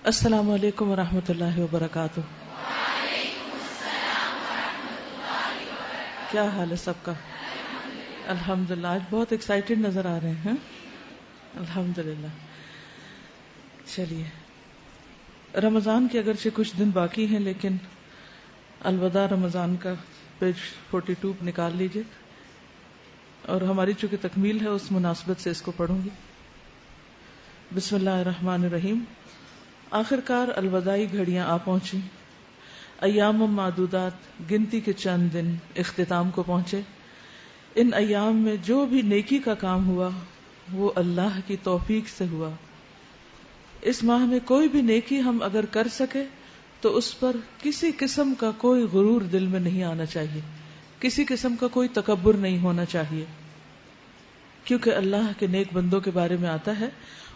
السلام علیکم ورحمۃ اللہ وبرکاتہ۔ کیا حال ہے سب کا؟ الحمدللہ آج بہت ایکسائٹڈ نظر آ رہے ہیں۔ الحمدللہ۔ چلیے، رمضان کے اگرچہ کچھ دن باقی ہیں لیکن الوداع رمضان کا پیج 42 نکال لیجئے، اور ہماری چونکہ تکمیل ہے اس مناسبت سے اس کو پڑھوں گی۔ بسم اللہ الرحمن الرحیم۔ آخر کار الوداعی گھڑیاں آ پہنچی، ایام معدودات گنتی کے چند دن اختتام کو پہنچے۔ ان ایام میں جو بھی نیکی کا کام ہوا وہ اللہ کی توفیق سے ہوا۔ اس ماہ میں کوئی بھی نیکی ہم اگر کر سکے تو اس پر کسی قسم کا کوئی غرور دل میں نہیں آنا چاہیے، کسی قسم کا کوئی تکبر نہیں ہونا چاہیے، کیونکہ اللہ کے نیک بندوں کے بارے میں آتا ہے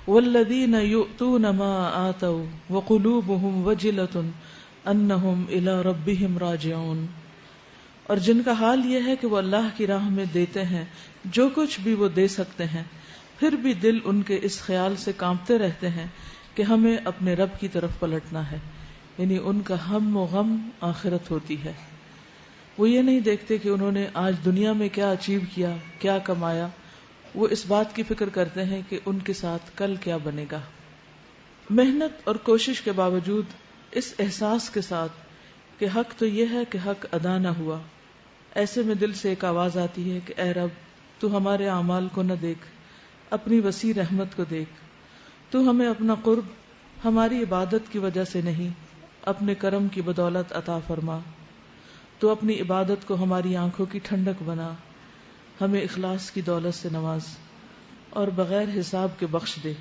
والذین یؤتون ما آتوا وقلوبهم وجلة انہم الی ربہم راجعون، اور جن کا حال یہ ہے کہ وہ اللہ کی راہ میں دیتے ہیں جو کچھ بھی وہ دے سکتے ہیں، پھر بھی دل ان کے اس خیال سے کانپتے رہتے ہیں کہ ہمیں اپنے رب کی طرف پلٹنا ہے، یعنی ان کا ہم و غم آخرت ہوتی ہے۔ وہ یہ نہیں دیکھتے کہ انہوں نے آج دنیا میں کیا اچیو کیا، کیا کمایا، وہ اس بات کی فکر کرتے ہیں کہ ان کے ساتھ کل کیا بنے گا۔ محنت اور کوشش کے باوجود اس احساس کے ساتھ کہ حق تو یہ ہے کہ حق ادا نہ ہوا، ایسے میں دل سے ایک آواز آتی ہے کہ اے رب، تو ہمارے اعمال کو نہ دیکھ، اپنی وسیع رحمت کو دیکھ، تو ہمیں اپنا قرب ہماری عبادت کی وجہ سے نہیں اپنے کرم کی بدولت عطا فرما، تو اپنی عبادت کو ہماری آنکھوں کی ٹھنڈک بنا، ہمیں اخلاص کی دولت سے نواز اور بغیر حساب کے بخش دے،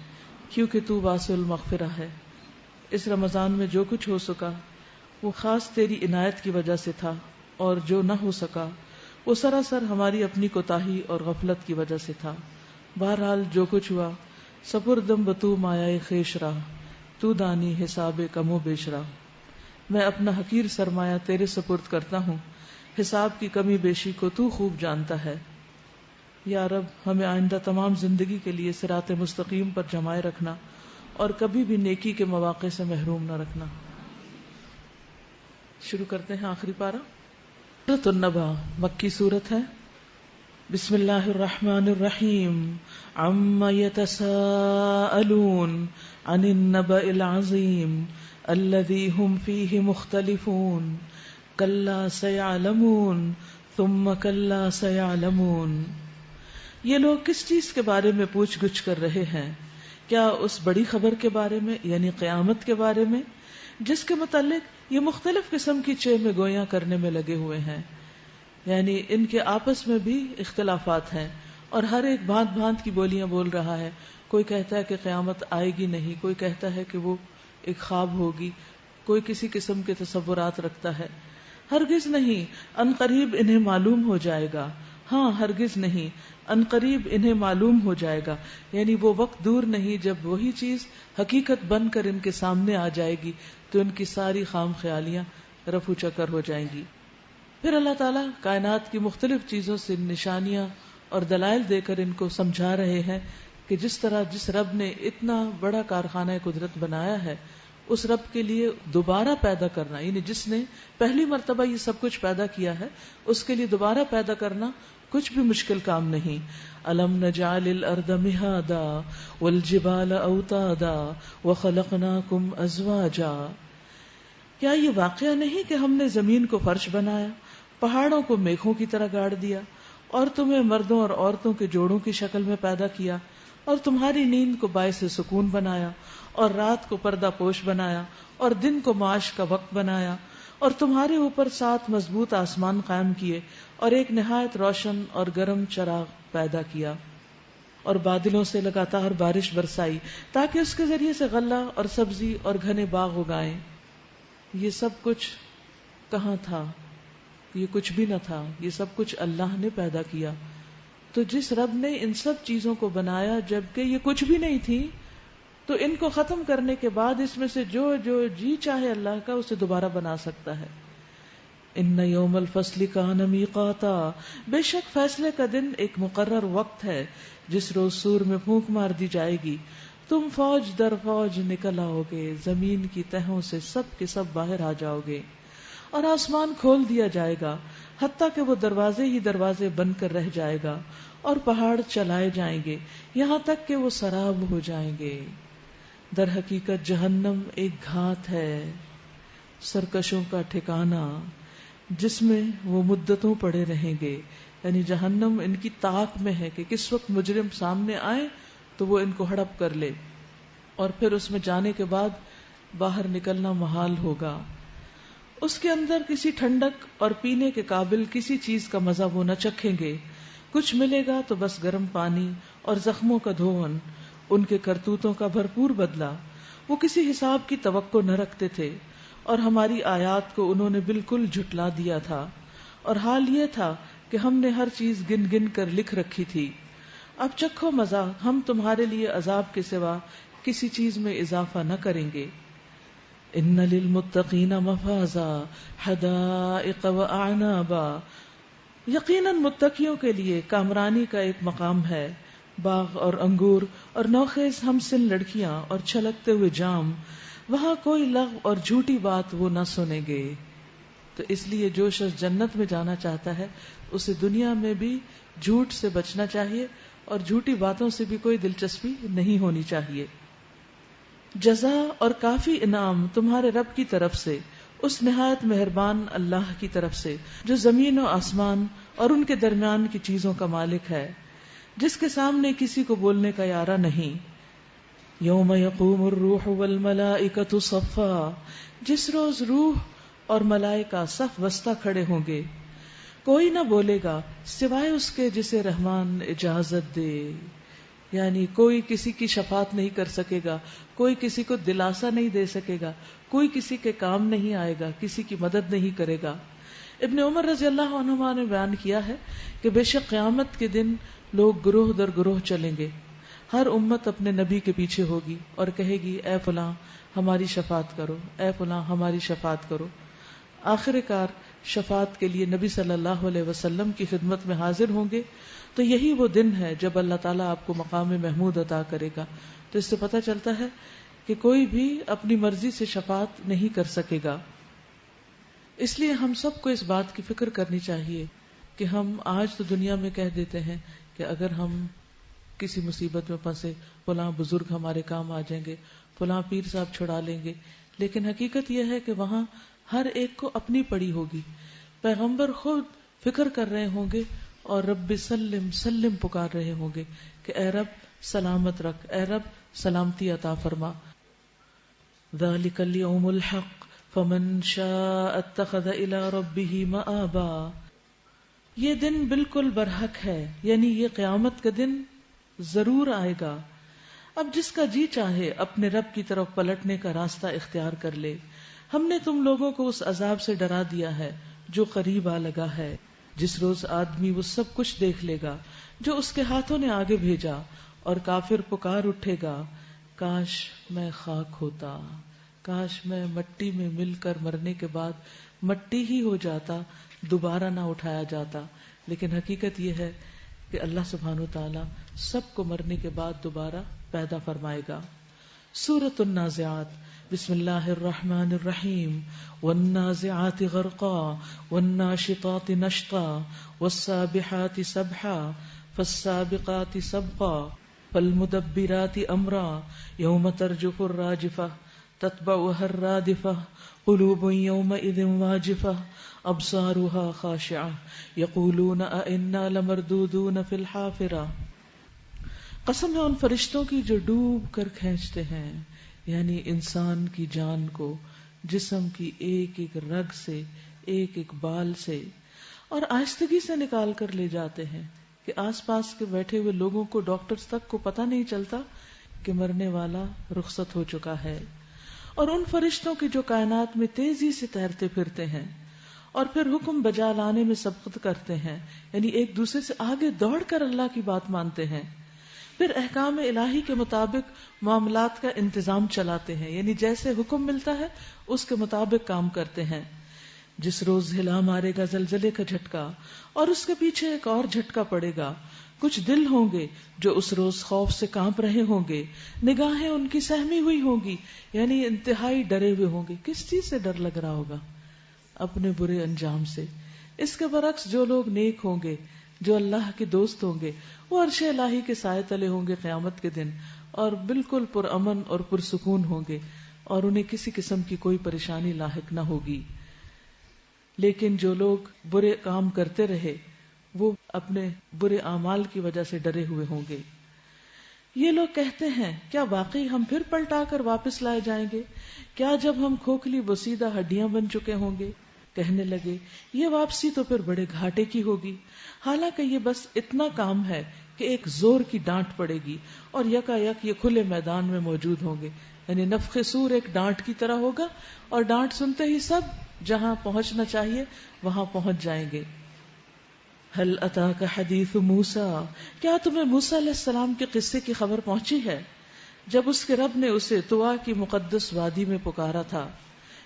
کیونکہ تو واسع المغفرہ ہے۔ اس رمضان میں جو کچھ ہو سکا وہ خاص تیری عنایت کی وجہ سے تھا، اور جو نہ ہو سکا وہ سراسر ہماری اپنی کوتاہی اور غفلت کی وجہ سے تھا۔ بہرحال جو کچھ ہوا سپردم بتو مایہ خیش راہ، تو دانی حساب کم و بیش راہ۔ میں اپنا حقیر سرمایہ تیرے سپرد کرتا ہوں، حساب کی کمی بیشی کو تو خوب جانتا ہے۔ یا رب، ہمیں آئندہ تمام زندگی کے لیے صراط مستقیم پر جمائے رکھنا اور کبھی بھی نیکی کے مواقع سے محروم نہ رکھنا۔ شروع کرتے ہیں آخری پارہ۔ سورۃ النبأ مکی سورت ہے۔ بسم اللہ الرحمن الرحیم۔ عما یتساءلون عن النبأ العظیم الذی هم فیہ مختلفون کلا سیعلمون ثم کلا سیعلمون۔ یہ لوگ کس چیز کے بارے میں پوچھ گچھ کر رہے ہیں؟ کیا اس بڑی خبر کے بارے میں، یعنی قیامت کے بارے میں، جس کے متعلق یہ مختلف قسم کی چہ میں گویاں کرنے میں لگے ہوئے ہیں؟ یعنی ان کے آپس میں بھی اختلافات ہیں اور ہر ایک بھانت بھانت کی بولیاں بول رہا ہے۔ کوئی کہتا ہے کہ قیامت آئے گی نہیں، کوئی کہتا ہے کہ وہ ایک خواب ہوگی، کوئی کسی قسم کے تصورات رکھتا ہے۔ ہرگز نہیں، ان قریب انہیں معلوم ہو جائے گا۔ ہاں، ہرگز نہیں، ان قریب انہیں معلوم ہو جائے گا، یعنی وہ وقت دور نہیں جب وہی چیز حقیقت بن کر ان کے سامنے آ جائے گی تو ان کی ساری خام خیالیاں رفو چکر ہو جائیں گی۔ پھر اللہ تعالیٰ کائنات کی مختلف چیزوں سے نشانیاں اور دلائل دے کر ان کو سمجھا رہے ہیں کہ جس طرح جس رب نے اتنا بڑا کارخانہ قدرت بنایا ہے، اس رب کے لیے دوبارہ پیدا کرنا، یعنی جس نے پہلی مرتبہ یہ سب کچھ پیدا کیا ہے، اس کے لیے دوبارہ پیدا کرنا کچھ بھی مشکل کام نہیں۔ الم نجعل الارض مہادا والجبال اوتادا وخلقناکم ازواجا۔ کیا یہ واقعہ نہیں کہ ہم نے زمین کو فرش بنایا، پہاڑوں کو میخوں کی طرح گاڑ دیا، اور تمہیں مردوں اور عورتوں کے جوڑوں کی شکل میں پیدا کیا، اور تمہاری نیند کو باعث سکون بنایا، اور رات کو پردہ پوش بنایا، اور دن کو معاش کا وقت بنایا، اور تمہارے اوپر 7 مضبوط آسمان قائم کیے، اور ایک نہایت روشن اور گرم چراغ پیدا کیا، اور بادلوں سے لگاتار بارش برسائی تاکہ اس کے ذریعے سے غلہ اور سبزی اور گھنے باغ اگائیں۔ یہ سب کچھ کہاں تھا؟ یہ کچھ بھی نہ تھا، یہ سب کچھ اللہ نے پیدا کیا۔ تو جس رب نے ان سب چیزوں کو بنایا جبکہ یہ کچھ بھی نہیں تھی، تو ان کو ختم کرنے کے بعد اس میں سے جو جی چاہے اللہ کا اسے دوبارہ بنا سکتا ہے۔ ان یوم الفصل کان میقاتا، بے شک فیصلے کا دن ایک مقرر وقت ہے جس روز سور میں پھونک مار دی جائے گی، تم فوج در فوج نکل آؤ گے، زمین کی تہوں سے سب کے سب باہر آ جاؤ گے، اور آسمان کھول دیا جائے گا حتیٰ کہ وہ دروازے ہی دروازے بن کر رہ جائے گا، اور پہاڑ چلائے جائیں گے یہاں تک کہ وہ سراب ہو جائیں گے۔ در حقیقت جہنم ایک گھات ہے، سرکشوں کا ٹھکانہ، جس میں وہ مدتوں پڑے رہیں گے۔ یعنی جہنم ان کی طاق میں ہے کہ کس وقت مجرم سامنے آئے تو وہ ان کو ہڑپ کر لے، اور پھر اس میں جانے کے بعد باہر نکلنا محال ہوگا۔ اس کے اندر کسی ٹھنڈک اور پینے کے قابل کسی چیز کا مزہ وہ نہ چکھیں گے، کچھ ملے گا تو بس گرم پانی اور زخموں کا دھون، ان کے کرتوتوں کا بھرپور بدلہ۔ وہ کسی حساب کی توقع نہ رکھتے تھے، اور ہماری آیات کو انہوں نے بالکل جھٹلا دیا تھا، اور حال یہ تھا کہ ہم نے ہر چیز گن گن کر لکھ رکھی تھی۔ اب چکھو مزہ، ہم تمہارے لیے عذاب کے سوا کسی چیز میں اضافہ نہ کریں گے۔ ان للمتقین مفازا حدائق واعنابا، یقیناً متقیوں کے لیے کامرانی کا ایک مقام ہے، باغ اور انگور اور نوخیز ہمسن لڑکیاں اور چھلکتے ہوئے جام، وہاں کوئی لغو اور جھوٹی بات وہ نہ سنیں گے۔ تو اس لیے جو شخص جنت میں جانا چاہتا ہے اسے دنیا میں بھی جھوٹ سے بچنا چاہیے، اور جھوٹی باتوں سے بھی کوئی دلچسپی نہیں ہونی چاہیے۔ جزا اور کافی انعام تمہارے رب کی طرف سے، اس نہایت مہربان اللہ کی طرف سے جو زمین و آسمان اور ان کے درمیان کی چیزوں کا مالک ہے، جس کے سامنے کسی کو بولنے کا یارہ نہیں۔ یوم یقوم الروح والملائکۃ صفا، جس روز روح اور ملائکہ صف بستہ کھڑے ہوں گے، کوئی نہ بولے گا سوائے اس کے جسے رحمان اجازت دے۔ یعنی کوئی کسی کی شفاعت نہیں کر سکے گا، کوئی کسی کو دلاسا نہیں دے سکے گا، کوئی کسی کے کام نہیں آئے گا، کسی کی مدد نہیں کرے گا۔ ابن عمر رضی اللہ عنہما نے بیان کیا ہے کہ بے شک قیامت کے دن لوگ گروہ در گروہ چلیں گے، ہر امت اپنے نبی کے پیچھے ہوگی اور کہے گی اے فلاں ہماری شفاعت کرو، اے فلاں ہماری شفاعت کرو۔ آخر کار شفاعت کے لیے نبی صلی اللہ علیہ وسلم کی خدمت میں حاضر ہوں گے، تو یہی وہ دن ہے جب اللہ تعالیٰ آپ کو مقام محمود عطا کرے گا۔ تو اس سے پتہ چلتا ہے کہ کوئی بھی اپنی مرضی سے شفاعت نہیں کر سکے گا۔ اس لیے ہم سب کو اس بات کی فکر کرنی چاہیے کہ ہم آج تو دنیا میں کہہ دیتے ہیں کہ اگر ہم کسی مصیبت میں پھنسے فلاں بزرگ ہمارے کام آ جائیں گے، فلاں پیر صاحب چھڑا لیں گے، لیکن حقیقت یہ ہے کہ وہاں ہر ایک کو اپنی پڑی ہوگی۔ پیغمبر خود فکر کر رہے ہوں گے اور رب سلم سلم پکار رہے ہوں گے کہ اے رب سلامت رکھ، اے رب سلامتی عطا فرما۔ ذالک الیوم الحق فمن شاء اتخذ الی ربہ مآبا، یہ دن بالکل برحق ہے، یعنی یہ قیامت کا دن ضرور آئے گا۔ اب جس کا جی چاہے اپنے رب کی طرف پلٹنے کا راستہ اختیار کر لے۔ ہم نے تم لوگوں کو اس عذاب سے ڈرا دیا ہے جو قریب آ لگا ہے، جس روز آدمی وہ سب کچھ دیکھ لے گا جو اس کے ہاتھوں نے آگے بھیجا، اور کافر پکار اٹھے گا کاش میں خاک ہوتا، کاش میں مٹی میں مل کر مرنے کے بعد مٹی ہی ہو جاتا، دوبارہ نہ اٹھایا جاتا۔ لیکن حقیقت یہ ہے کہ اللہ سبحانہ وتعالی سب کو مرنے کے بعد دوبارہ پیدا فرمائے گا۔ سورۃ النازعات، بسم اللہ الرحمن الرحیم، والنازعات غرقا والناشطات نشطا والسابحات سبحا فالسابقات سبقا فالمدبرات امرا یوم ترجف الراجفہ تتبعها الرادفہ قلوب یومئذ واجفہ ابصارها خاشعہ یقولون ائنا لمردودون فی الحافرہ۔ قسم ہے ان فرشتوں کی جو ڈوب کر کھینچتے ہیں، یعنی انسان کی جان کو جسم کی ایک ایک رگ سے، ایک ایک بال سے، اور آہستگی سے نکال کر لے جاتے ہیں کہ آس پاس کے بیٹھے ہوئے لوگوں کو، ڈاکٹرز تک کو پتہ نہیں چلتا کہ مرنے والا رخصت ہو چکا ہے۔ اور ان فرشتوں کی جو کائنات میں تیزی سے تیرتے پھرتے ہیں اور پھر حکم بجا لانے میں سبقت کرتے ہیں، یعنی ایک دوسرے سے آگے دوڑ کر اللہ کی بات مانتے ہیں، پھر احکام الہی کے مطابق معاملات کا انتظام چلاتے ہیں، یعنی جیسے حکم ملتا ہے اس کے مطابق کام کرتے ہیں۔ جس روز ہلا مارے گا زلزلے کا جھٹکا اور اس کے پیچھے ایک اور جھٹکا پڑے گا، کچھ دل ہوں گے جو اس روز خوف سے کانپ رہے ہوں گے، نگاہیں ان کی سہمی ہوئی ہوں گی، یعنی انتہائی ڈرے ہوئے ہوں گے. کس چیز سے ڈر لگ رہا ہوگا؟ اپنے برے انجام سے. اس کے برعکس جو لوگ نیک ہوں گے، جو اللہ کے دوست ہوں گے، وہ عرش الہی کے سائے تلے ہوں گے قیامت کے دن، اور بالکل پرامن اور پرسکون ہوں گے، اور انہیں کسی قسم کی کوئی پریشانی لاحق نہ ہوگی. لیکن جو لوگ برے کام کرتے رہے وہ اپنے برے اعمال کی وجہ سے ڈرے ہوئے ہوں گے. یہ لوگ کہتے ہیں کیا واقعی ہم پھر پلٹا کر واپس لائے جائیں گے؟ کیا جب ہم کھوکھلی بوسیدہ ہڈیاں بن چکے ہوں گے؟ کہنے لگے یہ واپسی تو پھر بڑے گھاٹے کی ہوگی. حالانکہ یہ بس اتنا کام ہے کہ ایک زور کی ڈانٹ پڑے گی اور یکا یک یہ کھلے میدان میں موجود ہوں گے. یعنی نفخ صور ایک ڈانٹ کی طرح ہوگا، اور ڈانٹ سنتے ہی سب جہاں پہنچنا چاہیے وہاں پہنچ جائیں گے. هل اتاک حدیث موسیٰ، کیا تمہیں موسیٰ علیہ السلام کے قصے کی خبر پہنچی ہے جب اس کے رب نے اسے طوا کی مقدس وادی میں پکارا تھا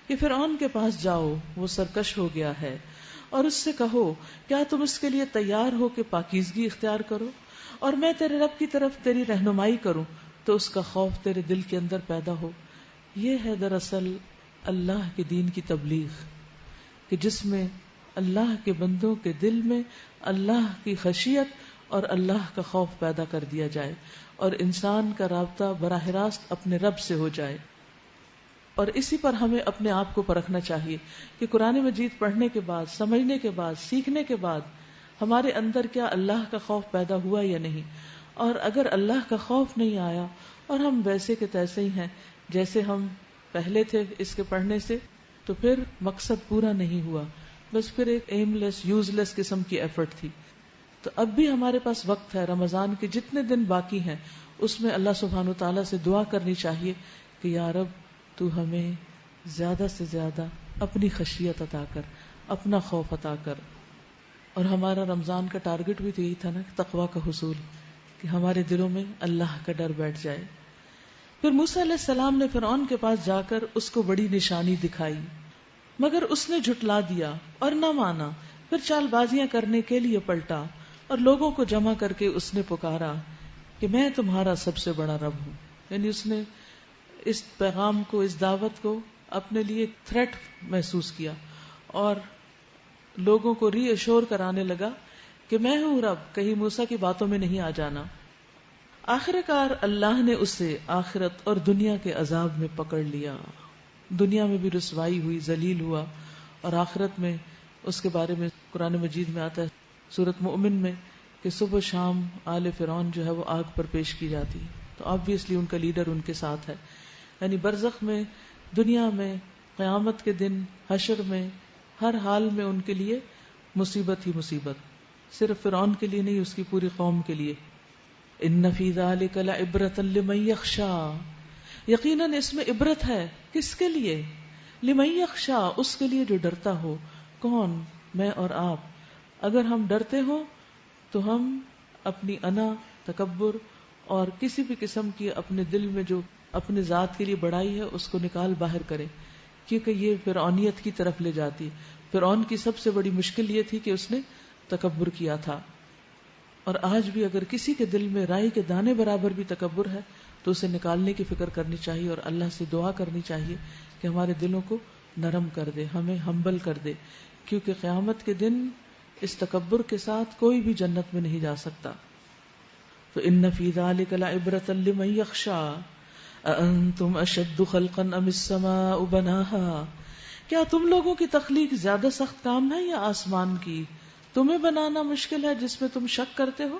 کہ فرعون کے پاس جاؤ، وہ سرکش ہو گیا ہے، اور اس سے کہو کیا تم اس کے لیے تیار ہو کہ پاکیزگی اختیار کرو اور میں تیرے رب کی طرف تیری رہنمائی کروں تو اس کا خوف تیرے دل کے اندر پیدا ہو. یہ ہے دراصل اللہ کے دین کی تبلیغ کہ جس میں اللہ کے بندوں کے دل میں اللہ کی خشیت اور اللہ کا خوف پیدا کر دیا جائے اور انسان کا رابطہ براہ راست اپنے رب سے ہو جائے. اور اسی پر ہمیں اپنے آپ کو پرکھنا چاہیے کہ قرآن مجید پڑھنے کے بعد، سمجھنے کے بعد، سیکھنے کے بعد ہمارے اندر کیا اللہ کا خوف پیدا ہوا یا نہیں. اور اگر اللہ کا خوف نہیں آیا اور ہم ویسے کے تیسے ہی ہیں جیسے ہم پہلے تھے اس کے پڑھنے سے، تو پھر مقصد پورا نہیں ہوا، بس پھر ایک ایم لیس، یوز لیس قسم کی ایفرٹ تھی. تو اب بھی ہمارے پاس وقت ہے، رمضان کے جتنے دن باقی ہیں اس میں اللہ سبحانہ وتعالیٰ سے دعا کرنی چاہیے کہ یا رب تو ہمیں زیادہ سے زیادہ اپنی خشیت عطا کر، اپنا خوف عطا کر. اور ہمارا رمضان کا ٹارگٹ بھی تو یہی تھا نا، تقویٰ کا حصول، کہ ہمارے دلوں میں اللہ کا ڈر بیٹھ جائے. پھر موسیٰ علیہ السلام نے فرعون کے پاس جا کر اس کو بڑی نشانی دکھائی، مگر اس نے جھٹلا دیا اور نہ مانا. پھر چال بازیاں کرنے کے لیے پلٹا اور لوگوں کو جمع کر کے اس نے پکارا کہ میں تمہارا سب سے بڑا رب ہوں. یعنی اس نے اس پیغام کو، اس دعوت کو اپنے لیے تھریٹ محسوس کیا اور لوگوں کو ری ایشور کرانے لگا کہ میں ہوں رب، کہیں موسیٰ کی باتوں میں نہیں آ جانا. آخر کار اللہ نے اسے آخرت اور دنیا کے عذاب میں پکڑ لیا. دنیا میں بھی رسوائی ہوئی، ذلیل ہوا، اور آخرت میں اس کے بارے میں قرآن مجید میں آتا ہے سورۃ مؤمن میں کہ صبح شام آل فرعون جو ہے وہ آگ پر پیش کی جاتی ہے. تو آبویسلی ان کا لیڈر ان کے ساتھ ہے. یعنی برزخ میں، دنیا میں، قیامت کے دن، حشر میں، ہر حال میں ان کے لیے مصیبت ہی مصیبت. صرف فرعون کے لیے نہیں، اس کی پوری قوم کے لیے. ان فی ذلک لعبرۃ لمن یخشی، یقیناً اس میں عبرت ہے. کس کے لیے؟ لمن یخشی، اس کے لیے جو ڈرتا ہو. کون؟ میں اور آپ. اگر ہم ڈرتے ہوں تو ہم اپنی انا، تکبر اور کسی بھی قسم کی اپنے دل میں جو اپنے ذات کے لیے بڑائی ہے اس کو نکال باہر کریں، کیونکہ یہ فرعونیت کی طرف لے جاتی. فرعون کی سب سے بڑی مشکل یہ تھی کہ اس نے تکبر کیا تھا. اور آج بھی اگر کسی کے دل میں رائی کے دانے برابر بھی تکبر ہے تو اسے نکالنے کی فکر کرنی چاہیے اور اللہ سے دعا کرنی چاہیے کہ ہمارے دلوں کو نرم کر دے، ہمیں ہمبل کر دے، کیونکہ قیامت کے دن اس تکبر کے ساتھ کوئی بھی جنت میں نہیں جا سکتا. تو ان فی ذلک لعبرۃ لمن یخشی اانتم اشد خلقا ام السماء بناها، کیا تم لوگوں کی تخلیق زیادہ سخت کام ہے یا آسمان کی؟ تمہیں بنانا مشکل ہے جس میں تم شک کرتے ہو،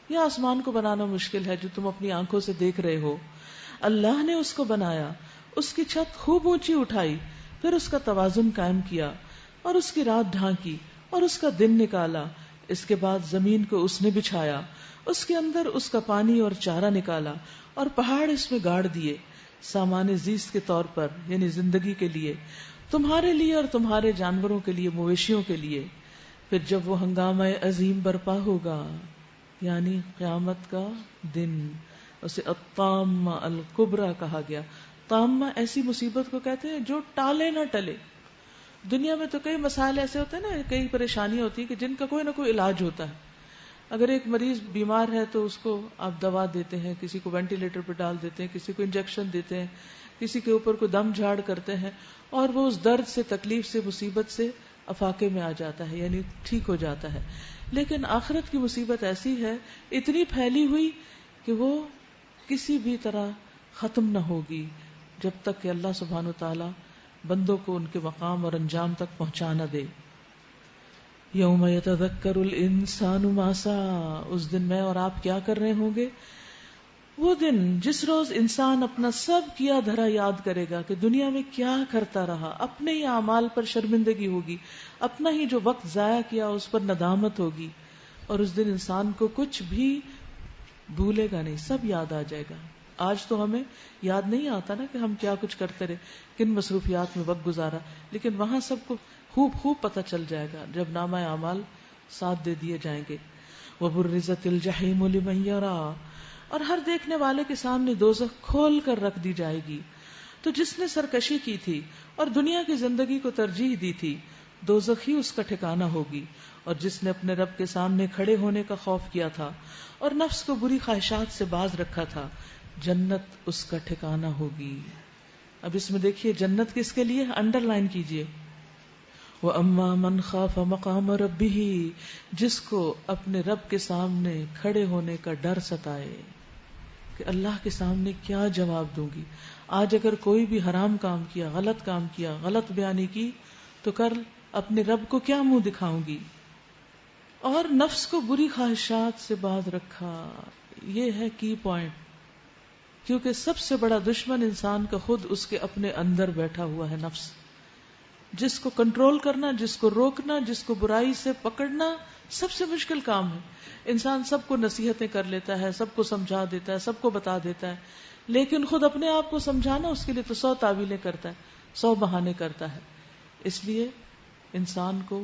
یا آسمان کو بنانا مشکل ہے جو تم اپنی آنکھوں سے دیکھ رہے ہو؟ اللہ نے اس کو بنایا، اس کی چھت خوب اونچی اٹھائی، پھر اس کا توازن قائم کیا اور اس کی رات ڈھانکی اور اس کا دن نکالا. اس کے بعد زمین کو اس نے بچھایا، اس کے اندر اس کا پانی اور چارہ نکالا اور پہاڑ اس میں گاڑ دیے سامان زیست کے طور پر، یعنی زندگی کے لیے، تمہارے لیے اور تمہارے جانوروں کے لیے، مویشیوں کے لیے. پھر جب وہ ہنگامہ عظیم برپا ہوگا، یعنی قیامت کا دن، اسے الطامہ الکبریٰ کہا گیا. طامہ ایسی مصیبت کو کہتے ہیں جو ٹالے نہ ٹلے. دنیا میں تو کئی مسائل ایسے ہوتے ہیں نا، کئی پریشانیاں ہوتی ہیں کہ جن کا کوئی نہ کوئی علاج ہوتا ہے، اگر ایک مریض بیمار ہے تو اس کو آپ دوا دیتے ہیں، کسی کو وینٹیلیٹر پہ ڈال دیتے ہیں، کسی کو انجیکشن دیتے ہیں، کسی کے اوپر کو دم جھاڑ کرتے ہیں، اور وہ اس درد سے، تکلیف سے، مصیبت سے افاقے میں آ جاتا ہے، یعنی ٹھیک ہو جاتا ہے. لیکن آخرت کی مصیبت ایسی ہے، اتنی پھیلی ہوئی کہ وہ کسی بھی طرح ختم نہ ہوگی جب تک کہ اللہ سبحانہ و تعالی بندوں کو ان کے مقام اور انجام تک پہنچا نہ دے. یوم یتذکر الانسان ما سعی، اس دن میں اور آپ کیا کر رہے ہوں گے؟ وہ دن جس روز انسان اپنا سب کیا دھرا یاد کرے گا کہ دنیا میں کیا کرتا رہا، اپنے ہی اعمال پر شرمندگی ہوگی، اپنا ہی جو وقت ضائع کیا اس پر ندامت ہوگی، اور اس دن انسان کو کچھ بھی بھولے گا نہیں، سب یاد آ جائے گا. آج تو ہمیں یاد نہیں آتا نا کہ ہم کیا کچھ کرتے رہے، کن مصروفیات میں وقت گزارا، لیکن وہاں سب کو خوب پتہ چل جائے گا جب نامہ اعمال ساتھ دے دیے جائیں گے. وَبُرِّزَتِ الْجَحِيمُ لِمَن يَرَىٰ، اور ہر دیکھنے والے کے سامنے دوزخ کھول کر رکھ دی جائے گی. تو جس نے سرکشی کی تھی اور دنیا کی زندگی کو ترجیح دی تھی، دوزخ ہی اس کا ٹھکانہ ہوگی. اور جس نے اپنے رب کے سامنے کھڑے ہونے کا خوف کیا تھا اور نفس کو بری خواہشات سے باز رکھا تھا، جنت اس کا ٹھکانہ ہوگی. اب اس میں دیکھیے جنت کس کے لیے، انڈر لائن کیجئے. وَأَمَّا مَنْ خَافَ مَقَامَ رَبِّهِ، جس کو اپنے رب کے سامنے کھڑے ہونے کا ڈر ستائے کہ اللہ کے سامنے کیا جواب دوں گی. آج اگر کوئی بھی حرام کام کیا، غلط کام کیا، غلط بیانی کی، تو کل اپنے رب کو کیا منہ دکھاؤں گی. اور نفس کو بری خواہشات سے باز رکھا، یہ ہے کی پوائنٹ، کیونکہ سب سے بڑا دشمن انسان کا خود اس کے اپنے اندر بیٹھا ہوا ہے نفس، جس کو کنٹرول کرنا، جس کو روکنا، جس کو برائی سے پکڑنا سب سے مشکل کام ہے. انسان سب کو نصیحتیں کر لیتا ہے، سب کو سمجھا دیتا ہے، سب کو بتا دیتا ہے، لیکن خود اپنے آپ کو سمجھانا، اس کے لیے تو 100 تعویلیں کرتا ہے، 100 بہانے کرتا ہے. اس لیے انسان کو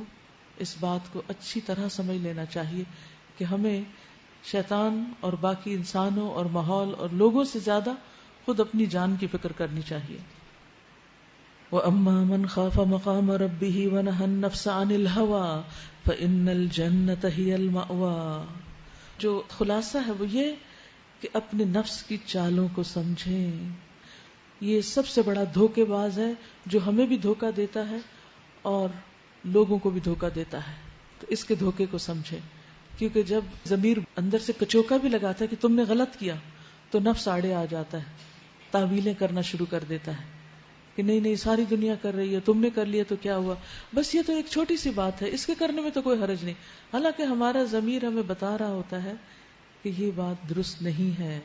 اس بات کو اچھی طرح سمجھ لینا چاہیے کہ ہمیں شیطان اور باقی انسانوں اور ماحول اور لوگوں سے زیادہ خود اپنی جان کی فکر کرنی چاہیے. وَأَمَّا مَنْ خَافَ مَقَامَ رَبِّهِ وَنَهَى النَّفْسَ عَنِ الْهَوَىٰ فَإِنَّ الْجَنَّةَ هِيَ الْمَأْوَىٰ. جو خلاصہ ہے وہ یہ کہ اپنے نفس کی چالوں کو سمجھیں. یہ سب سے بڑا دھوکے باز ہے جو ہمیں بھی دھوکہ دیتا ہے اور لوگوں کو بھی دھوکہ دیتا ہے. تو اس کے دھوکے کو سمجھیں، کیونکہ جب ضمیر اندر سے کچوکا بھی لگاتا ہے کہ تم نے غلط کیا، تو نفس آڑے آ جاتا ہے، تعویلیں کرنا شروع کر دیتا ہے کہ نہیں ساری دنیا کر رہی ہے، تم نے کر لیا تو کیا ہوا، بس یہ تو ایک چھوٹی سی بات ہے، اس کے کرنے میں تو کوئی حرج نہیں. حالانکہ ہمارا ضمیر ہمیں بتا رہا ہوتا ہے کہ یہ بات درست نہیں ہے.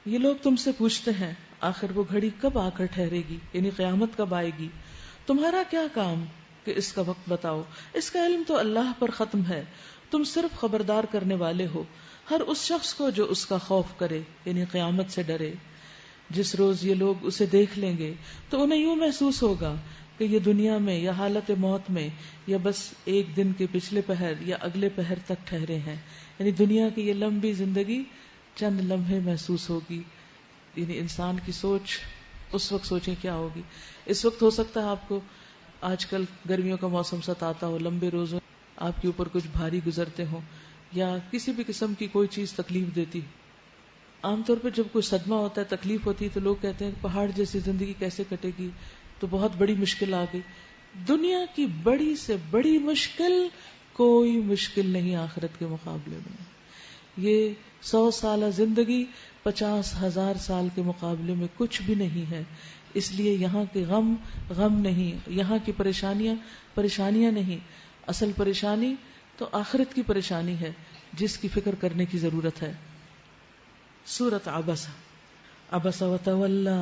یہ لوگ تم سے پوچھتے ہیں آخر وہ گھڑی کب آ کر ٹھہرے گی، یعنی قیامت کب آئے گی، تمہارا کیا کام کہ اس کا وقت بتاؤ، اس کا علم تو اللہ پر ختم ہے، تم صرف خبردار کرنے والے ہو ہر اس شخص کو جو اس کا خوف کرے، یعنی قیامت سے ڈرے. جس روز یہ لوگ اسے دیکھ لیں گے تو انہیں یوں محسوس ہوگا کہ یہ دنیا میں یا حالت موت میں یا بس ایک دن کے پچھلے پہر یا اگلے پہر تک ٹھہرے ہیں. یعنی دنیا کی یہ لمبی زندگی چند لمحے محسوس ہوگی. یعنی انسان کی سوچ اس وقت سوچیں کیا ہوگی. اس وقت ہو سکتا ہے آپ کو آج کل گرمیوں کا موسم ستاتا ہو، لمبے روزوں آپ کے اوپر کچھ بھاری گزرتے ہوں یا کسی بھی قسم کی کوئی چیز تکلیف دیتی. عام طور پر جب کوئی صدمہ ہوتا ہے، تکلیف ہوتی ہے، تو لوگ کہتے ہیں پہاڑ جیسی زندگی کیسے کٹے گی، تو بہت بڑی مشکل آ گئی. دنیا کی بڑی سے بڑی مشکل کوئی مشکل نہیں آخرت کے مقابلے میں. یہ 100 سالہ زندگی 50,000 سال کے مقابلے میں کچھ بھی نہیں ہے. اس لیے یہاں کے غم نہیں، یہاں کی پریشانیاں نہیں. اصل پریشانی تو آخرت کی پریشانی ہے جس کی فکر کرنے کی ضرورت ہے. سورۃ عبس وتولى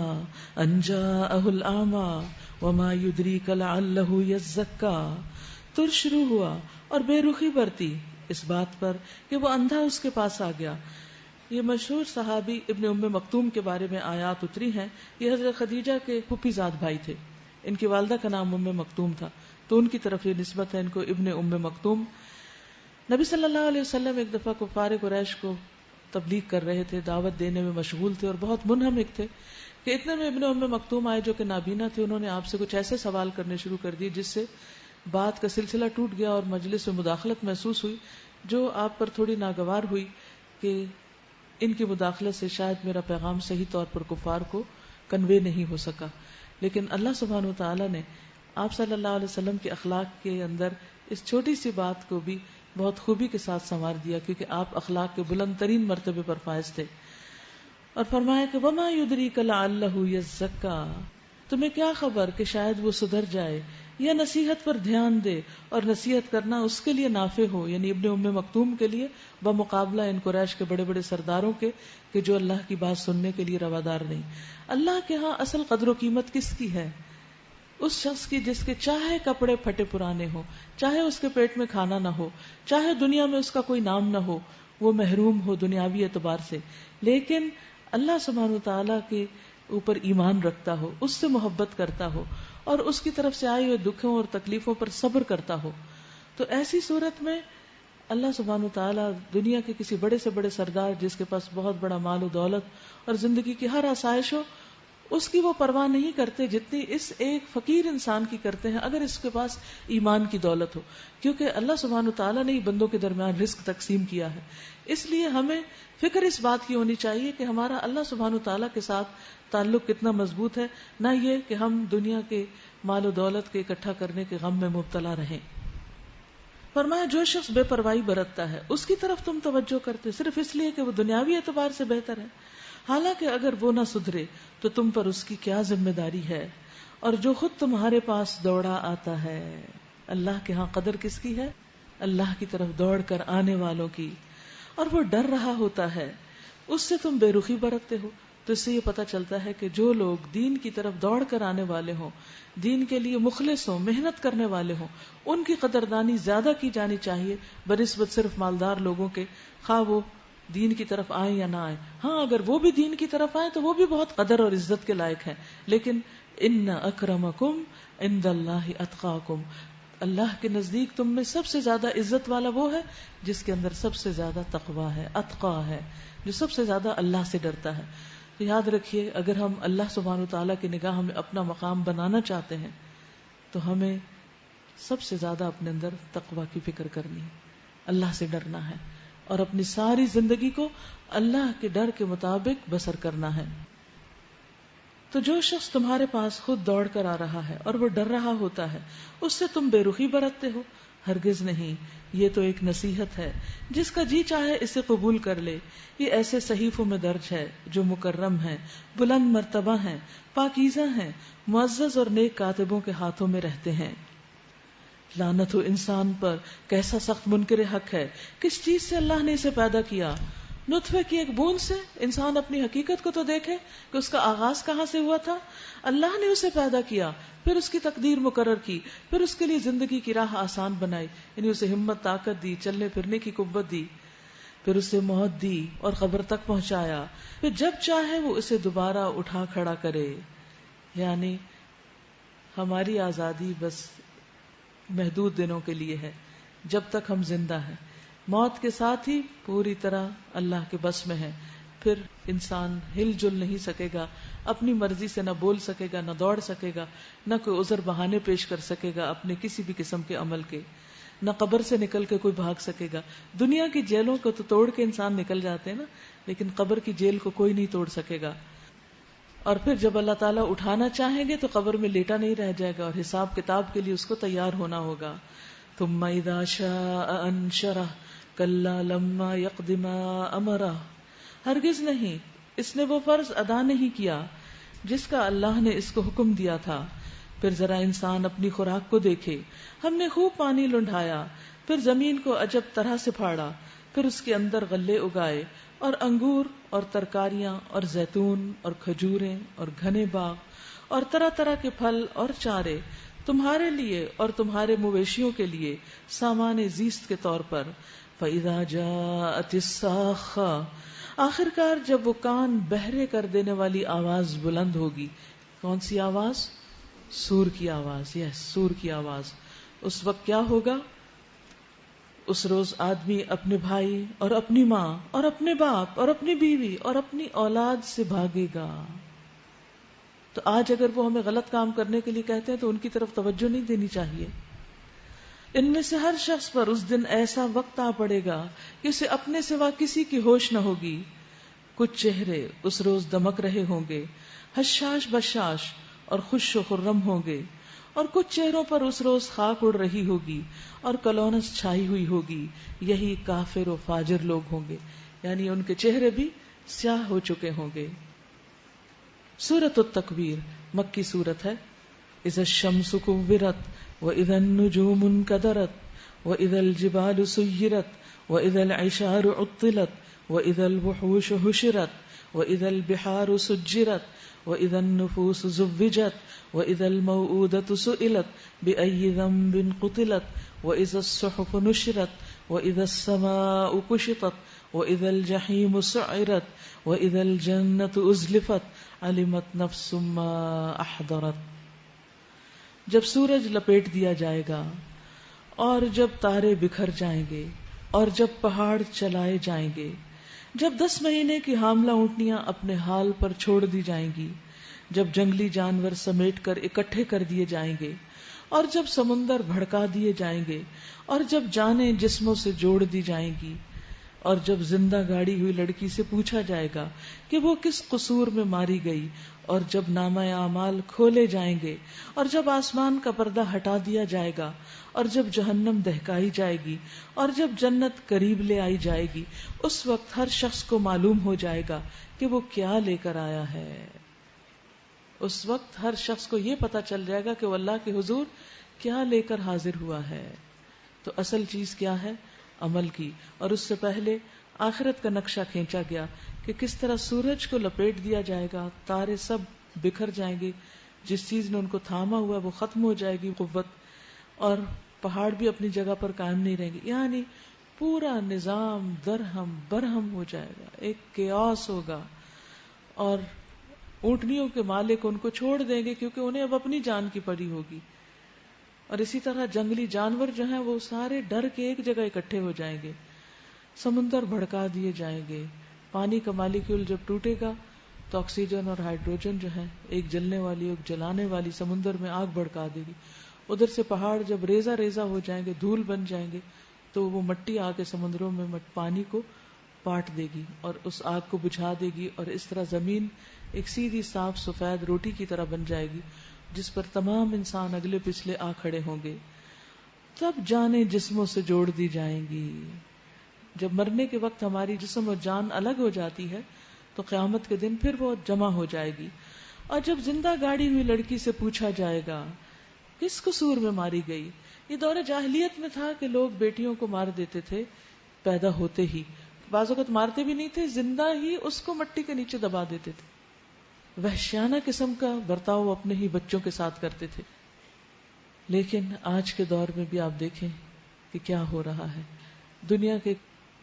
ان جاءه الاعمى وما يدريك لعله يزكى. تر شروع ہوا اور بے رخی برتی اس بات پر کہ وہ اندھا اس کے پاس آ گیا. یہ مشہور صحابی ابن ام مکتوم کے بارے میں آیات اتری ہیں. یہ حضرت خدیجہ کے پھوپھی زاد بھائی تھے. ان کی والدہ کا نام ام مکتوم تھا، تو ان کی طرف یہ نسبت ہے ان کو ابن ام مکتوم. نبی صلی اللہ علیہ وسلم ایک دفعہ کفار قریش کو تبلیغ کر رہے تھے، دعوت دینے میں مشغول تھے اور بہت منہمک تھے کہ اتنے میں ابن ام مکتوم آئے جو کہ نابینا تھے. انہوں نے آپ سے کچھ ایسے سوال کرنے شروع کر دیے جس سے بات کا سلسلہ ٹوٹ گیا اور مجلس میں مداخلت محسوس ہوئی. جو آپ پر تھوڑی ناگوار ہوئی کہ ان کی مداخلت سے شاید میرا پیغام صحیح طور پر کفار کو کنوے نہیں ہو سکا، لیکن اللہ سبحانہ و تعالیٰ نے آپ صلی اللہ علیہ وسلم کے اخلاق کے اندر اس چھوٹی سی بات کو بھی بہت خوبی کے ساتھ سنوار دیا، کیونکہ آپ اخلاق کے بلند ترین مرتبے پر فائز تھے. اور فرمایا کہ وما یدریک لعلہ یزکا، تمہیں کیا خبر کہ شاید وہ سدھر جائے یا نصیحت پر دھیان دے، اور نصیحت کرنا اس کے لیے نافع ہو، یعنی ابن ام مکتوم کے لیے بمقابلہ ان قریش کے بڑے بڑے سرداروں کے کہ جو اللہ کی بات سننے کے لیے روادار نہیں. اللہ کے ہاں اصل قدر و قیمت کس کی ہے؟ اس شخص کی جس کے چاہے کپڑے پھٹے پرانے ہو، چاہے اس کے پیٹ میں کھانا نہ ہو، چاہے دنیا میں اس کا کوئی نام نہ ہو، وہ محروم ہو دنیاوی اعتبار سے، لیکن اللہ سبحانہ وتعالیٰ کے اوپر ایمان رکھتا ہو، اس سے محبت کرتا ہو، اور اس کی طرف سے آئے ہوئے دکھوں اور تکلیفوں پر صبر کرتا ہو. تو ایسی صورت میں اللہ سبحانہ وتعالیٰ دنیا کے کسی بڑے سے بڑے سردار جس کے پاس بہت بڑا مال و دولت اور زندگی کی ہر آسائش ہو، اس کی وہ پرواہ نہیں کرتے جتنی اس ایک فقیر انسان کی کرتے ہیں اگر اس کے پاس ایمان کی دولت ہو، کیونکہ اللہ سبحانہ وتعالیٰ نے ہی بندوں کے درمیان رزق تقسیم کیا ہے. اس لیے ہمیں فکر اس بات کی ہونی چاہیے کہ ہمارا اللہ سبحانہ وتعالیٰ کے ساتھ تعلق کتنا مضبوط ہے، نہ یہ کہ ہم دنیا کے مال و دولت کے اکٹھا کرنے کے غم میں مبتلا رہیں. فرمایا جو شخص بے پرواہی برتتا ہے اس کی طرف تم توجہ کرتے صرف اس لیے کہ وہ دنیاوی اعتبار سے بہتر ہے، حالانکہ اگر وہ نہ سدھرے تو تم پر اس کی کیا ذمہ داری ہے. اور جو خود تمہارے پاس دوڑا آتا ہے، اللہ کے ہاں قدر کس کی ہے؟ اللہ کی طرف دوڑ کر آنے والوں کی. اور وہ ڈر رہا ہوتا ہے، اس سے تم بے رخی برتتے ہو. تو اس سے یہ پتہ چلتا ہے کہ جو لوگ دین کی طرف دوڑ کر آنے والے ہوں، دین کے لیے مخلص ہوں، محنت کرنے والے ہوں، ان کی قدردانی زیادہ کی جانی چاہیے بنسبت صرف مالدار لوگوں کے، خواہ وہ دین کی طرف آئیں یا نہ آئیں. ہاں اگر وہ بھی دین کی طرف آئیں تو وہ بھی بہت قدر اور عزت کے لائق ہیں، لیکن ان اکرمکم عند اللہ اتقاکم، اللہ کے نزدیک تم میں سب سے زیادہ عزت والا وہ ہے جس کے اندر سب سے زیادہ تقویٰ ہے، اتقا ہے، جو سب سے زیادہ اللہ سے ڈرتا ہے. تو یاد رکھیے اگر ہم اللہ سبحانہ وتعالیٰ کی نگاہ میں اپنا مقام بنانا چاہتے ہیں تو ہمیں سب سے زیادہ اپنے اندر تقویٰ کی فکر کرنی ہے، اللہ سے ڈرنا ہے، اور اپنی ساری زندگی کو اللہ کے ڈر کے مطابق بسر کرنا ہے. تو جو شخص تمہارے پاس خود دوڑ کر آ رہا ہے اور وہ ڈر رہا ہوتا ہے، اس سے تم بے رخی برتتے ہو، ہرگز نہیں. یہ تو ایک نصیحت ہے، جس کا جی چاہے اسے قبول کر لے. یہ ایسے صحیفوں میں درج ہے جو مکرم ہیں، بلند مرتبہ ہیں، پاکیزہ ہیں، معزز اور نیک کاتبوں کے ہاتھوں میں رہتے ہیں. لعنت ہو انسان پر، کیسا سخت منکر حق ہے. کس چیز سے اللہ نے اسے پیدا کیا؟ نطفے کی ایک بوند سے. انسان اپنی حقیقت کو تو دیکھے کہ اس کا آغاز کہاں سے ہوا تھا. اللہ نے اسے پیدا کیا، پھر اس کی تقدیر مقرر کی، پھر اس کے لیے زندگی کی راہ آسان بنائی، یعنی اسے ہمت، طاقت دی، چلنے پھرنے کی قوت دی، پھر اسے موت دی اور قبر تک پہنچایا. پھر جب چاہے وہ اسے دوبارہ اٹھا کھڑا کرے. یعنی ہماری آزادی بس محدود دنوں کے لیے ہے، جب تک ہم زندہ ہیں. موت کے ساتھ ہی پوری طرح اللہ کے بس میں ہے. پھر انسان ہل جل نہیں سکے گا، اپنی مرضی سے نہ بول سکے گا، نہ دوڑ سکے گا، نہ کوئی عذر بہانے پیش کر سکے گا اپنے کسی بھی قسم کے عمل کے، نہ قبر سے نکل کے کوئی بھاگ سکے گا. دنیا کی جیلوں کو تو توڑ کے انسان نکل جاتے ہیں نا، لیکن قبر کی جیل کو کوئی نہیں توڑ سکے گا. اور پھر جب اللہ تعالیٰ اٹھانا چاہیں گے تو قبر میں لیٹا نہیں رہ جائے گا، اور حساب کتاب کے لیے اس کو تیار ہونا ہوگا. ثم اذا شاء انشرہ کلا لما یقض ما امرہ. ہرگز نہیں، اس نے وہ فرض ادا نہیں کیا جس کا اللہ نے اس کو حکم دیا تھا. پھر ذرا انسان اپنی خوراک کو دیکھے. ہم نے خوب پانی لنڈھایا، پھر زمین کو عجب طرح سے پھاڑا، پھر اس کے اندر غلے اگائے اور انگور اور ترکاریاں اور زیتون اور کھجوریں اور گھنے باغ اور طرح طرح کے پھل اور چارے تمہارے لیے اور تمہارے مویشیوں کے لیے سامان زیست کے طور پر. فَإِذَا جَاءَتِ الصَّاخَّةُ، آخر کار جب وہ کان بہرے کر دینے والی آواز بلند ہوگی. کون سی آواز؟ سور کی آواز. یس، سور کی آواز. اس وقت کیا ہوگا؟ اس روز آدمی اپنے بھائی اور اپنی ماں اور اپنے باپ اور اپنی بیوی اور اپنی اولاد سے بھاگے گا. تو آج اگر وہ ہمیں غلط کام کرنے کے لیے کہتے ہیں تو ان کی طرف توجہ نہیں دینی چاہیے. ان میں سے ہر شخص پر اس دن ایسا وقت آ پڑے گا کہ اسے اپنے سوا کسی کی ہوش نہ ہوگی. کچھ چہرے اس روز دمک رہے ہوں گے، حشاش بشاش اور خوش و خرم ہوں گے، اور کچھ چہروں پر اس روز خاک اڑ رہی ہوگی اور کلونس چھائی ہوئی ہوگی. یہی کافر و فاجر لوگ ہوں گے، یعنی ان کے چہرے بھی سیاہ ہو چکے ہوں گے. سورۃ التکویر مکی سورت ہے. اذا الشمس کورت واذا النجوم انکدرت واذا الجبال سیرت واذا العشار عطلت واذا الوحوش حشرت واذا البحار سجرت واذا النفوس زوجت واذا الموءودة سئلت بأي ذنب قتلت واذا الصحف نشرت واذا السماء كشطت واذا الجحيم سعرت واذا الجنة ازلفت علمت نفس ما احضرت. جب سورج لپیٹ دیا جائے گا اور جب تارے بکھر جائیں گے اور جب پہاڑ چلائے جائیں گے، جب 10 مہینے کی حاملہ اونٹنیاں اپنے حال پر چھوڑ دی جائیں گی، جب جنگلی جانور سمیٹ کر اکٹھے کر دیے جائیں گے اور جب سمندر بھڑکا دیے جائیں گے اور جب جانیں جسموں سے جوڑ دی جائیں گی اور جب زندہ گاڑی ہوئی لڑکی سے پوچھا جائے گا کہ وہ کس قصور میں ماری گئی اور جب نامہ اعمال کھولے جائیں گے اور جب آسمان کا پردہ ہٹا دیا جائے گا اور جب جہنم دہکائی جائے گی اور جب جنت قریب لے آئی جائے گی، اس وقت ہر شخص کو معلوم ہو جائے گا کہ وہ کیا لے کر آیا ہے. اس وقت ہر شخص کو یہ پتا چل جائے گا کہ وہ اللہ کے حضور کیا لے کر حاضر ہوا ہے. تو اصل چیز کیا ہے؟ عمل کی. اور اس سے پہلے آخرت کا نقشہ کھینچا گیا کہ کس طرح سورج کو لپیٹ دیا جائے گا، تارے سب بکھر جائیں گے، جس چیز نے ان کو تھاما ہوا وہ ختم ہو جائے گی قوت، اور پہاڑ بھی اپنی جگہ پر قائم نہیں رہیں گے. یعنی پورا نظام درہم برہم ہو جائے گا، ایک کیاس ہوگا. اور اونٹنیوں کے مالک ان کو چھوڑ دیں گے کیونکہ انہیں اب اپنی جان کی پڑی ہوگی. اور اسی طرح جنگلی جانور جو ہیں وہ سارے ڈر کے ایک جگہ اکٹھے ہو جائیں گے، سمندر بھڑکا دیے جائیں گے. پانی کا مالیکیول جب ٹوٹے گا تو آکسیجن اور ہائیڈروجن جو ہے، ایک جلنے والی ایک جلانے والی، سمندر میں آگ بھڑکا دے گی. ادھر سے پہاڑ جب ریزہ ریزہ ہو جائیں گے، دھول بن جائیں گے، تو وہ مٹی آ کے سمندروں میں پانی کو پاٹ دے گی اور اس آگ کو بجھا دے گی، اور اس طرح زمین ایک سیدھی صاف سفید روٹی کی طرح بن جائے گی جس پر تمام انسان اگلے پچھلے آ کھڑے ہوں گے. تب جانیں جسموں سے جوڑ دی جائیں گی. جب مرنے کے وقت ہماری جسم اور جان الگ ہو جاتی ہے تو قیامت کے دن پھر وہ جمع ہو جائے گی. اور جب زندہ گاڑی ہوئی لڑکی سے پوچھا جائے گا کس قصور میں ماری گئی. یہ دور جاہلیت میں تھا کہ لوگ بیٹیوں کو مار دیتے تھے پیدا ہوتے ہی، بعض اوقات مارتے بھی نہیں تھے، زندہ ہی اس کو مٹی کے نیچے دبا دیتے تھے. وحشیانہ قسم کا برتاؤ اپنے ہی بچوں کے ساتھ کرتے تھے. لیکن آج کے دور میں بھی آپ دیکھیں کہ کیا ہو رہا ہے. دنیا کے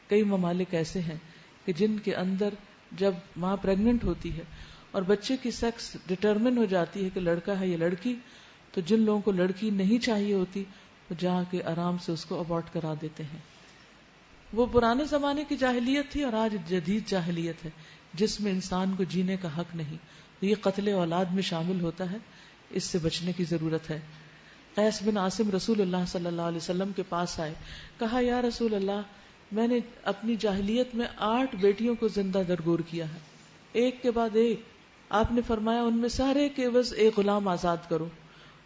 کئی ممالک ایسے ہیں کہ جن کے اندر جب ماں پریگننٹ ہوتی ہے اور بچے کی سیکس ڈٹرمن ہو جاتی ہے کہ لڑکا ہے یا لڑکی، تو جن لوگوں کو لڑکی نہیں چاہیے ہوتی وہ جا کے آرام سے اس کو ابارٹ کرا دیتے ہیں. وہ پرانے زمانے کی جاہلیت تھی اور آج جدید جاہلیت ہے جس میں انسان کو جینے کا حق نہیں. یہ قتل اولاد میں شامل ہوتا ہے، اس سے بچنے کی ضرورت ہے. قیس بن عاصم رسول اللہ صلی اللہ علیہ وسلم کے پاس آئے، کہا یا رسول اللہ، میں نے اپنی جاہلیت میں 8 بیٹیوں کو زندہ درگور کیا ہے، ایک کے بعد ایک. آپ نے فرمایا ان میں سے ہر ایک کے عوض ایک غلام آزاد کرو.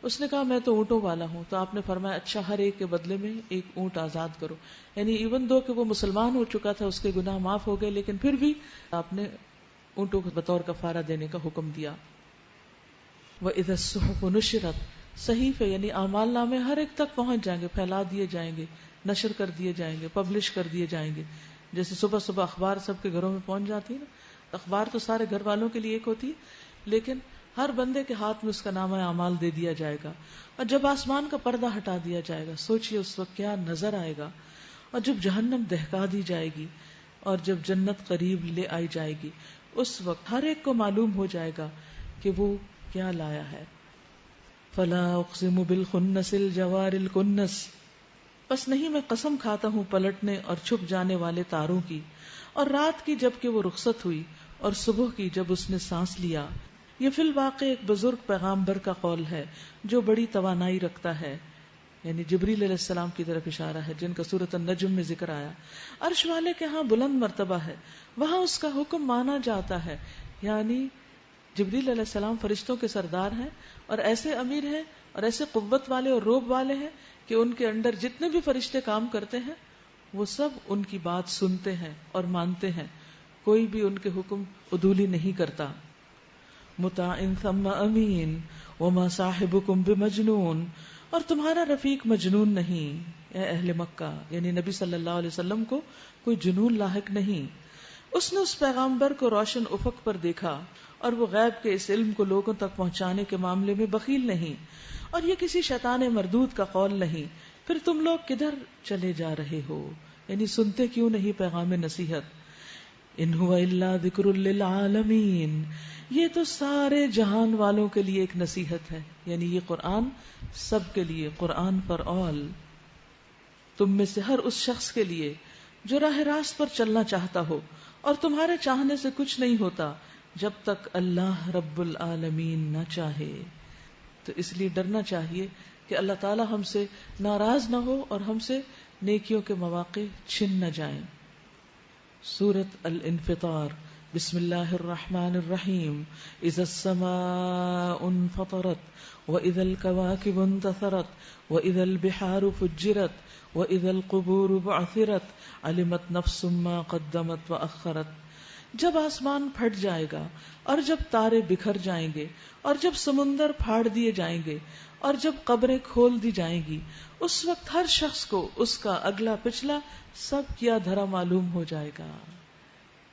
اس نے کہا میں تو اونٹوں والا ہوں. تو آپ نے فرمایا اچھا، ہر ایک کے بدلے میں ایک اونٹ آزاد کرو. یعنی ایون دو کہ وہ مسلمان ہو چکا تھا، اس کے گناہ معاف ہو گئے، لیکن پھر بھی آپ نے اونٹوں کو بطور کفارہ دینے کا حکم دیا. وَإِذَا الصُّحُفُ نُشِرَتْ، صحیفے یعنی اعمال نامے ہر ایک تک پہنچ جائیں گے، پھیلا دیے جائیں گے، نشر کر دیے جائیں گے، پبلش کر دیے جائیں گے. جیسے صبح صبح اخبار سب کے گھروں میں پہنچ جاتی ہے نا. اخبار تو سارے گھر والوں کے لیے ایک ہوتی ہے، لیکن ہر بندے کے ہاتھ میں اس کا نامہ اعمال دے دیا جائے گا. اور جب آسمان کا پردہ ہٹا دیا جائے گا، سوچئے اس وقت کیا نظر آئے گا. اور جب جہنم دہکا دی جائے گی اور جب جنت قریب لے آئی جائے گی، اس وقت ہر ایک کو معلوم ہو جائے گا کہ وہ کیا لایا ہے. فلا اقسم بالخنس الجوار الکنس، بس نہیں میں قسم کھاتا ہوں پلٹنے اور چھپ جانے والے تاروں کی، اور رات کی جب کہ وہ رخصت ہوئی، اور صبح کی جب اس نے سانس لیا. یہ فی الواقع ایک بزرگ پیغامبر کا قول ہے جو بڑی توانائی رکھتا ہے. یعنی جبریل علیہ السلام کی طرف اشارہ ہے جن کا سورۃ النجم میں ذکر آیا. عرش والے کے ہاں بلند مرتبہ ہے، وہاں اس کا حکم مانا جاتا ہے. یعنی جبریل علیہ السلام فرشتوں کے سردار ہیں اور ایسے امیر ہیں اور ایسے قوت والے اور روب والے ہیں کہ ان کے انڈر جتنے بھی فرشتے کام کرتے ہیں وہ سب ان کی بات سنتے ہیں اور مانتے ہیں، کوئی بھی ان کے حکم عدولی نہیں کرتا. مطاع ثم امین وما صاحبکم بمجنون، اور تمہارا رفیق مجنون نہیں. اے اہل مکہ، یعنی نبی صلی اللہ علیہ وسلم کو کوئی جنون لاحق نہیں. اس نے اس پیغامبر کو روشن افق پر دیکھا اور وہ غیب کے اس علم کو لوگوں تک پہنچانے کے معاملے میں بخیل نہیں، اور یہ کسی شیطان مردود کا قول نہیں. پھر تم لوگ کدھر چلے جا رہے ہو؟ یعنی سنتے کیوں نہیں پیغام نصیحت؟ ان هو الا ذکر للعالمین، یہ تو سارے جہان والوں کے لیے ایک نصیحت ہے. یعنی یہ قرآن سب کے لیے، قرآن فار آل. تم میں سے ہر اس شخص کے لیے جو راہ راست پر چلنا چاہتا ہو، اور تمہارے چاہنے سے کچھ نہیں ہوتا جب تک اللہ رب العالمین نہ چاہے. تو اس لیے ڈرنا چاہیے کہ اللہ تعالی ہم سے ناراض نہ ہو اور ہم سے نیکیوں کے مواقع چھن نہ جائیں. سورۃ الانفطار. بسم اللہ الرحمن الرحیم. اذا السماء انفطرت واذا الكواكب انتثرت واذا البحار فجرت واذا القبور بعثرت علمت نفس ما قدمت واخرت. جب آسمان پھٹ جائے گا اور جب تارے بکھر جائیں گے اور جب سمندر پھاڑ دیے جائیں گے اور جب قبریں کھول دی جائیں گی، اس وقت ہر شخص کو اس کا اگلا پچھلا سب کیا دھرا معلوم ہو جائے گا.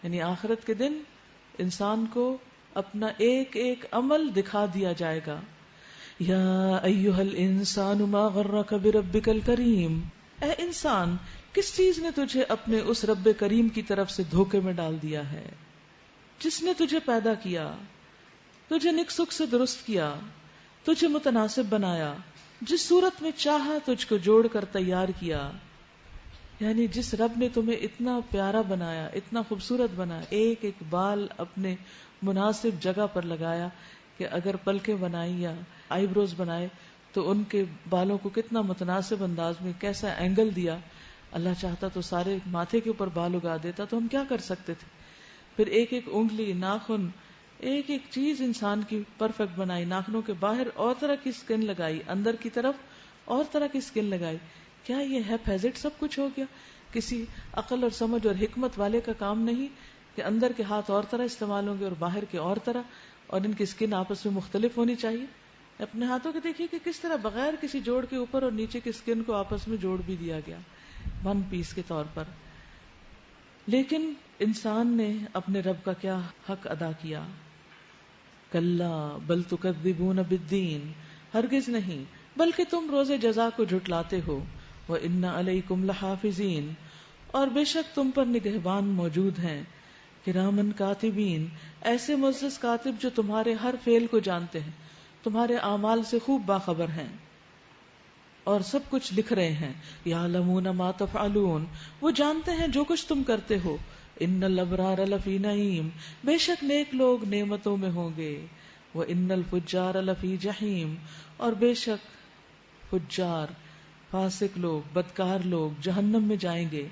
یعنی آخرت کے دن انسان کو اپنا ایک ایک عمل دکھا دیا جائے گا. یا ایھا الانسان ما غرک بربک الکریم، اے انسان کس چیز نے تجھے اپنے اس رب کریم کی طرف سے دھوکے میں ڈال دیا ہے، جس نے تجھے پیدا کیا، تجھے نک سک سے درست کیا، تجھے متناسب بنایا، جس صورت میں چاہا تجھ کو جوڑ کر تیار کیا. یعنی جس رب نے تمہیں اتنا پیارا بنایا، اتنا خوبصورت بنایا، ایک ایک بال اپنے مناسب جگہ پر لگایا کہ اگر پلکیں بنائی یا آئی بروز بنائے تو ان کے بالوں کو کتنا متناسب انداز میں کیسا اینگل دیا. اللہ چاہتا تو سارے ماتھے کے اوپر بال اگا دیتا، تو ہم کیا کر سکتے تھے. پھر ایک ایک انگلی، ناخن، ایک ایک چیز انسان کی پرفیکٹ بنائی. ناخنوں کے باہر اور طرح کی سکن لگائی، اندر کی طرف اور طرح کی سکن لگائی. کیا یہ ہے پیزٹ سب کچھ ہو گیا؟ کسی عقل اور سمجھ اور حکمت والے کا کام نہیں کہ اندر کے ہاتھ اور طرح استعمال ہوں گے اور باہر کے اور طرح، اور ان کی سکن آپس میں مختلف ہونی چاہیے. اپنے ہاتھوں کے دیکھیے کہ کس طرح بغیر کسی جوڑ کے اوپر اور نیچے کی سکن کو آپس میں جوڑ بھی دیا گیا ون پیس کے طور پر. لیکن انسان نے اپنے رب کا کیا حق ادا کیا؟ کلا بل تکذبون بالدین، ہرگز نہیں بلکہ تم روز جزا کو جھٹلاتے ہو. وان علیکم لحافظین، اور بے شک تم پر نگہبان موجود ہیں. کرامن کاتبین، ایسے معزز کاتب جو تمہارے ہر فعل کو جانتے ہیں، تمہارے اعمال سے خوب باخبر ہیں اور سب کچھ لکھ رہے ہیں. یعلمون ما تفعلون، وہ جانتے ہیں جو کچھ تم کرتے ہو. ان الابرار لفی نعیم، بے شک نیک لوگ نعمتوں میں ہوں گے. وان الفجار لفی جحیم، اور بے شک فجار، فاسق لوگ، بدکار لوگ جہنم میں جائیں گے.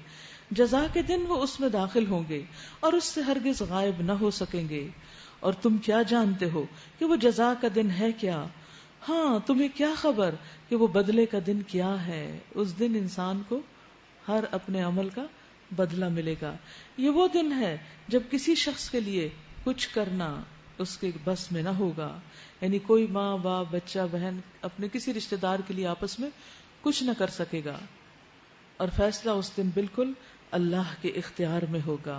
جزا کے دن وہ اس میں داخل ہوں گے اور اس سے ہرگز غائب نہ ہو سکیں گے. اور تم کیا جانتے ہو کہ وہ جزا کا دن ہے کیا؟ ہاں تمہیں کیا خبر کہ وہ بدلے کا دن کیا ہے. اس دن انسان کو ہر اپنے عمل کا بدلہ ملے گا. یہ وہ دن ہے جب کسی شخص کے لیے کچھ کرنا اس کے بس میں نہ ہوگا. یعنی کوئی ماں باپ، بچہ، بہن اپنے کسی رشتہ دار کے لیے آپس میں کچھ نہ کر سکے گا، اور فیصلہ اس دن بالکل اللہ کے اختیار میں ہوگا.